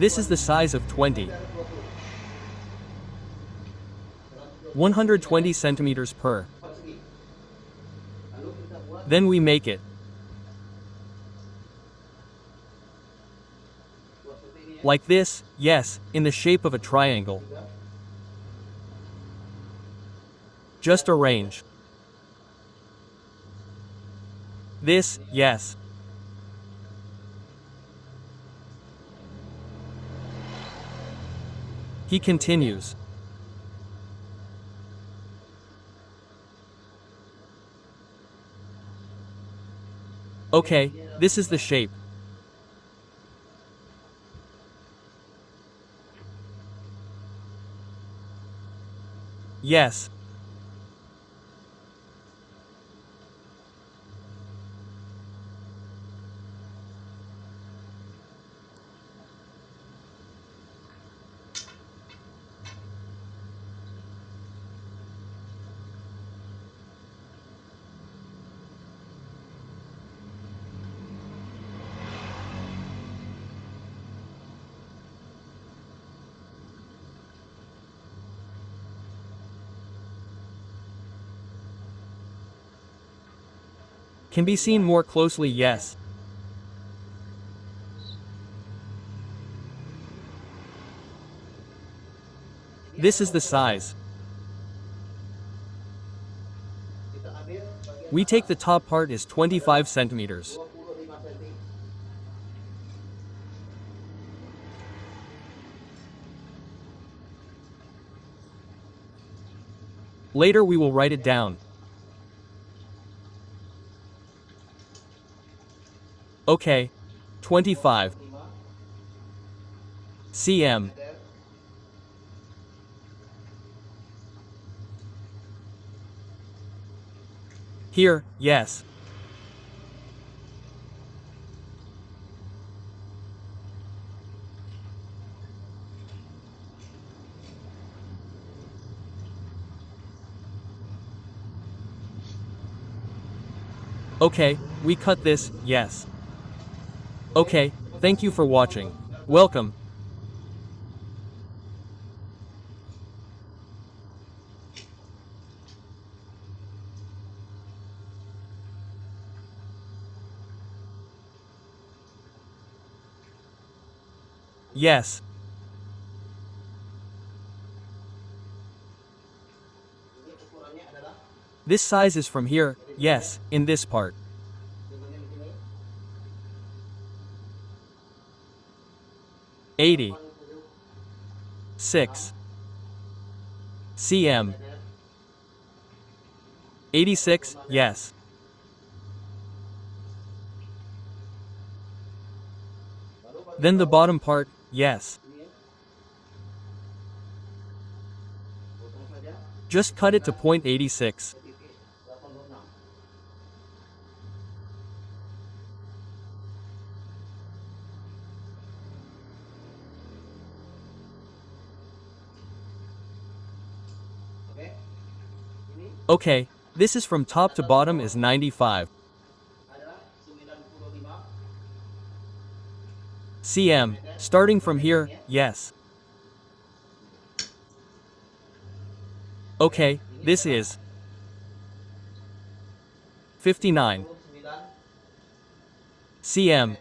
This is the size of 20. 120 centimeters per. Then we make it. Like this, yes, in the shape of a triangle. Just arrange. This, yes. He continues. Okay, this is the shape. Yes. Can be seen more closely, yes. This is the size. We take the top part is 25 centimeters. Later we will write it down. Okay. 25 cm. Here, yes. Okay, we cut this, yes. Okay, thank you for watching. Welcome. Yes. This size is from here, yes, in this part. $86 cm. 86, yes. Then the bottom part, yes. Just cut it to point 86. Okay, this is from top to bottom is 95 cm, starting from here, yes. Okay, this is 59 cm.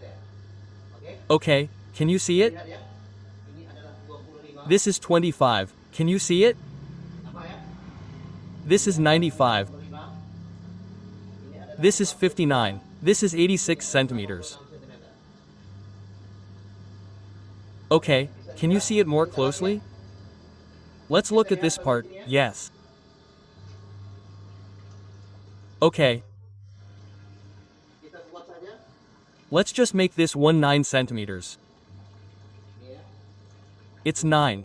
Okay, can you see it? This is 25, can you see it? This is 95. This is 59. This is 86 centimeters. Okay, can you see it more closely? Let's look at this part, yes. Okay. Let's just make this one 9 centimeters. It's 9.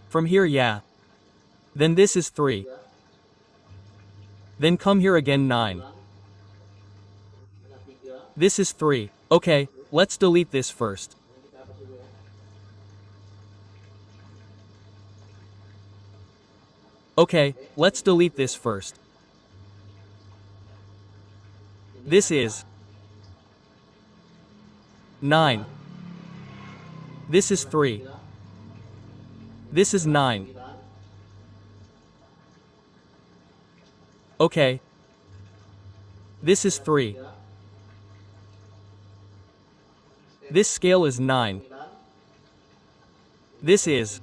From here, yeah. Then this is 3. Then come here again 9. This is 3. Okay, let's delete this first. Okay, let's delete this first. This is 9 This is 3. This is 9. Okay. This is 3. This scale is 9. This is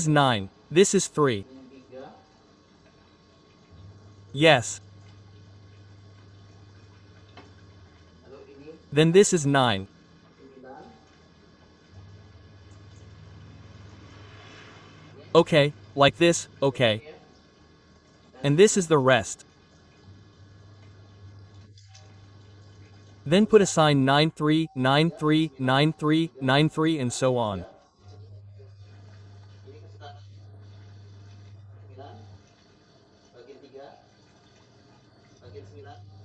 9. This is 3. Yes. Then this is 9. Okay, like this, okay. And this is the rest. Then put a sign 93, 93, 93, 93 and so on.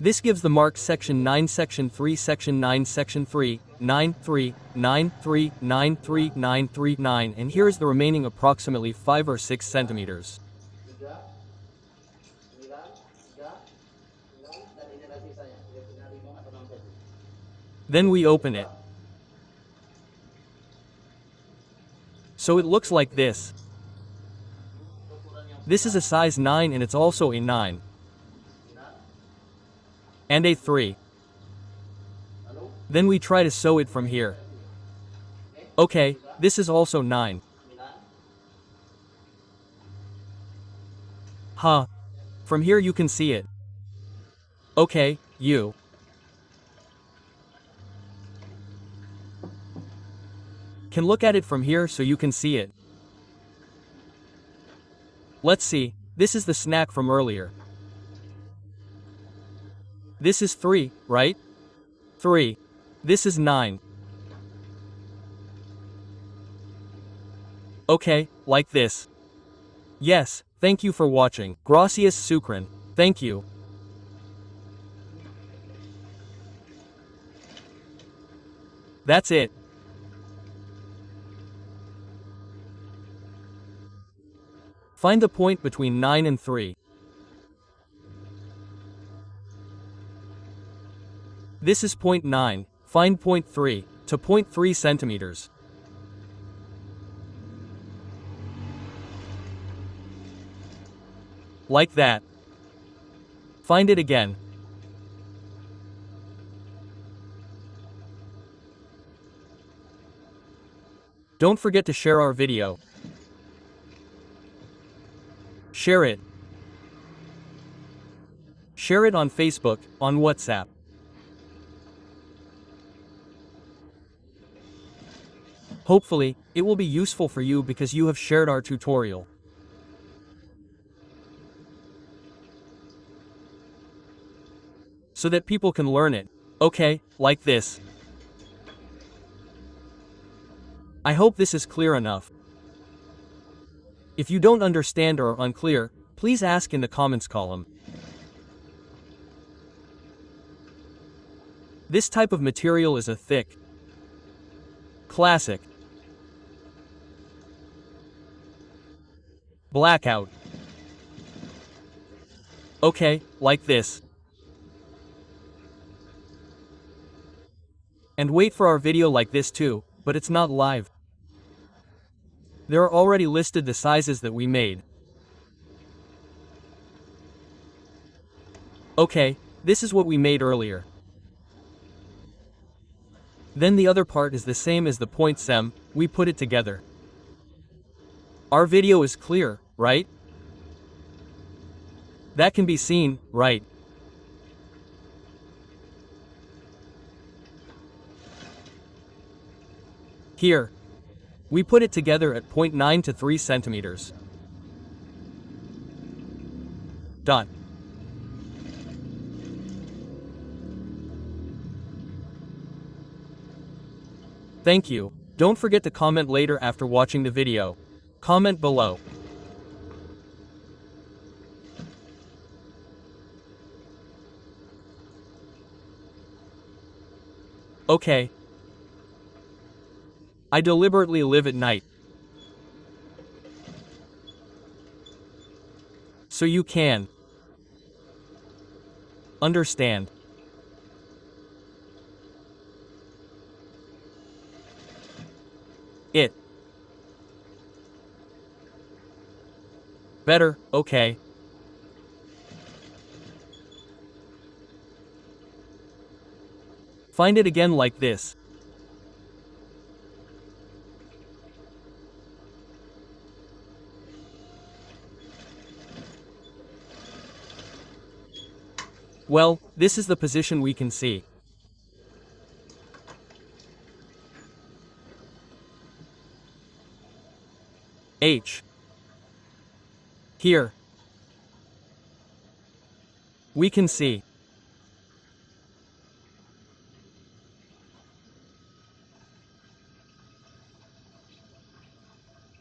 This gives the mark section 9, section 3, section 9, section 3, 9, 3, 9, 3, 9, 3, 9, 3, 9, and here is the remaining approximately 5 or 6 centimeters. Then we open it. So it looks like this. This is a size 9 and it's also a 9. And a 3. Then we try to sew it from here. Okay, this is also 9. Huh. From here you can see it. Okay, you can look at it from here so you can see it. Let's see, this is the snack from earlier. This is 3, right? 3. This is 9. Okay, like this. Yes, thank you for watching. Gracias Sukran. Thank you. That's it. Find the point between 9 and 3. This is point 9, find point 3, to point 3 centimeters. Like that. Find it again. Don't forget to share our video. Share it. Share it on Facebook, on WhatsApp. Hopefully, it will be useful for you because you have shared our tutorial. So that people can learn it. Okay, like this. I hope this is clear enough. If you don't understand or are unclear, please ask in the comments column. This type of material is a thick, classic, blackout. Okay, like this. And wait for our video like this too, but it's not live. There are already listed the sizes that we made. Okay, this is what we made earlier. Then the other part is the same as the point sem, we put it together. Our video is clear, right? That can be seen, right? Here. We put it together at 0.9 to 3 centimeters. Dot. Thank you. Don't forget to comment later after watching the video. Comment below. Okay. I deliberately live at night. So you can understand. Better, okay. Find it again like this. Well, this is the position we can see. H. Here. We can see.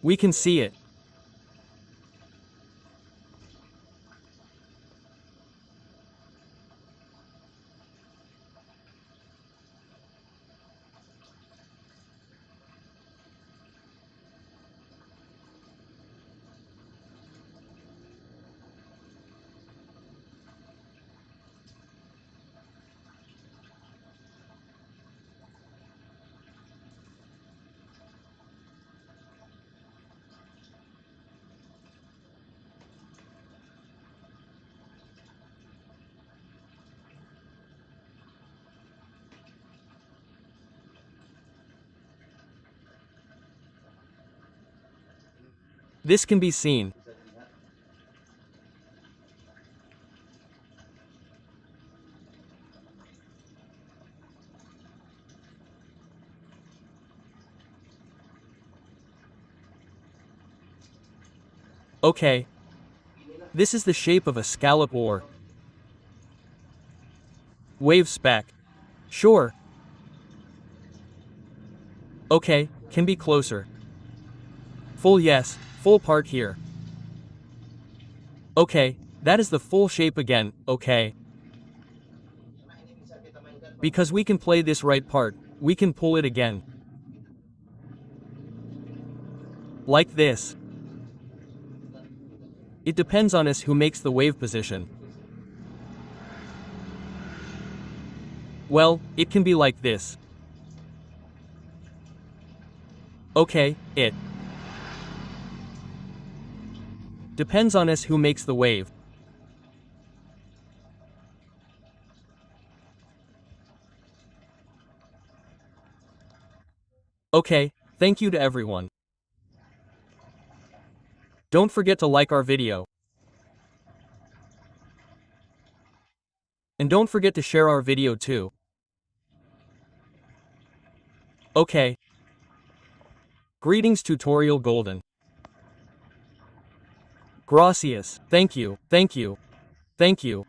We can see it. This can be seen. Okay. This is the shape of a scallop or wave speck. Sure. Okay, can be closer. Full yes, full part here. Okay, that is the full shape again, okay. Because we can play this right part, we can pull it again. Like this. It depends on us who makes the wave position. Well, it can be like this. Okay, it depends on us who makes the wave. Okay, thank you to everyone. Don't forget to like our video. And don't forget to share our video too. Okay. Greetings Tutorial Golden. Gracias, thank you, thank you, thank you.